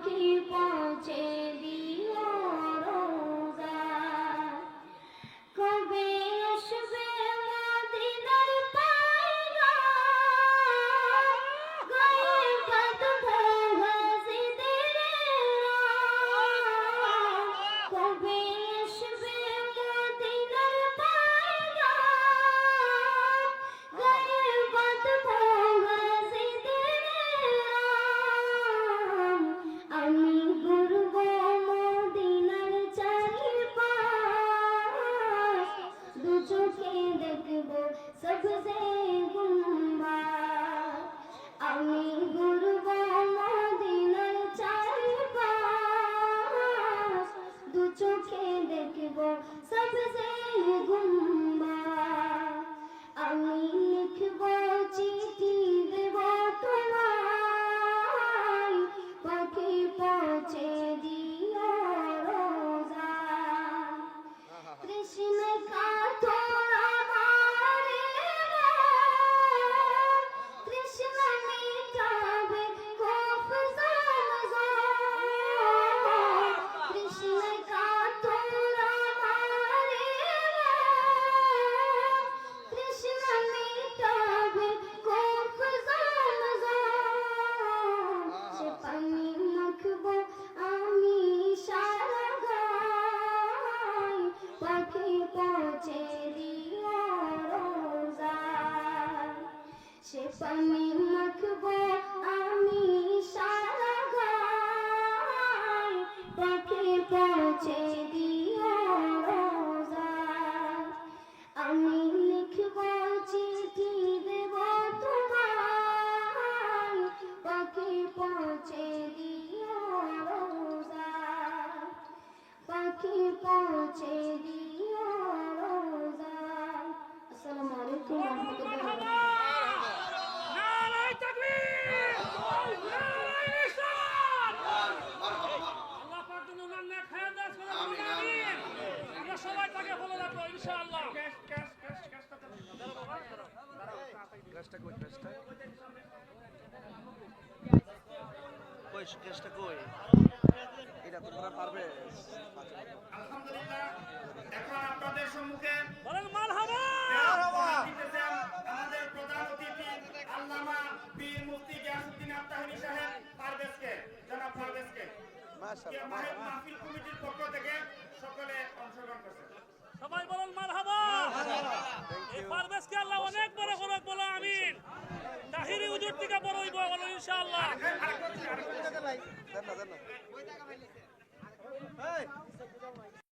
পাখি পৌঁছে দিও রোজা। কবে আসবে মদিনার পয়গাম, গয়বত মসজিদের রাম। কবে আসবে মদিনার পয়গাম, গয়বত মসজিদের রাম। আমি ঘুরব মদিনার চারিপাশ, দু চোখে দেখব সবজে গুম্বাদ। আমি ঘুরব মদিনার চারিপাশ, দু চোখে দেখব সবজে গুম্বাদ। আমি লিখব চিঠি দেব তোমায়, পাখি পৌঁছে দিও রোজা। কৃষ্ণ কাতর আমারে মন, কৃষ্ণ মিটাবে খোফ জমজম। কৃষ্ণ কাতর আমারে মন, কৃষ্ণ মিটাবে খোফ জমজম। সে পানি মাখব আমি সারা গায়, পাখি পৌঁছে দিও রোজা। সে পানি মাখব আমি সারা গায়, পাখি পৌঁছে দিও রোজা। আমি লিখব চিঠি দেব তোমায়, পাখি পৌঁছে দিও রোজা। পাখি পৌঁছে দিও রোজা। আসসালামু আলাইকুম ওয়া রাহমাতুল্লাহি। নারায়ে তাকবীর, নারায়ে রিসালাত। আল্লাহ পাক যেন ওনার নেক হায়াত দান করেন, আমিন। আমরা সবাই তাকে ফলো রাখবো ইনশাআল্লাহ। কেসটা কই এটা তোমরা পারবে। আলহামদুলিল্লাহ, এখন আপনাদের সম্মুখে বলেন মারহাবা। দিতেছেন আমাদের প্রধান অতিথি আল্লামা পীর মুফতি গিয়াসউদ্দিন আত্তাহিনী সাহেব পারভেজকে, জনাব পারভেজকে। মাহফিল কমিটির পক্ষ থেকে সকলে অংশগ্রহণ করছেন। সবাই বলেন মারহাবা। এই পারভেজকে আল্লাহ অনেক বড় করুক, বলো আমিন। তাহিরি হুজুর থেকে বড় হইব, বলো ইনশাআল্লাহ। দেন না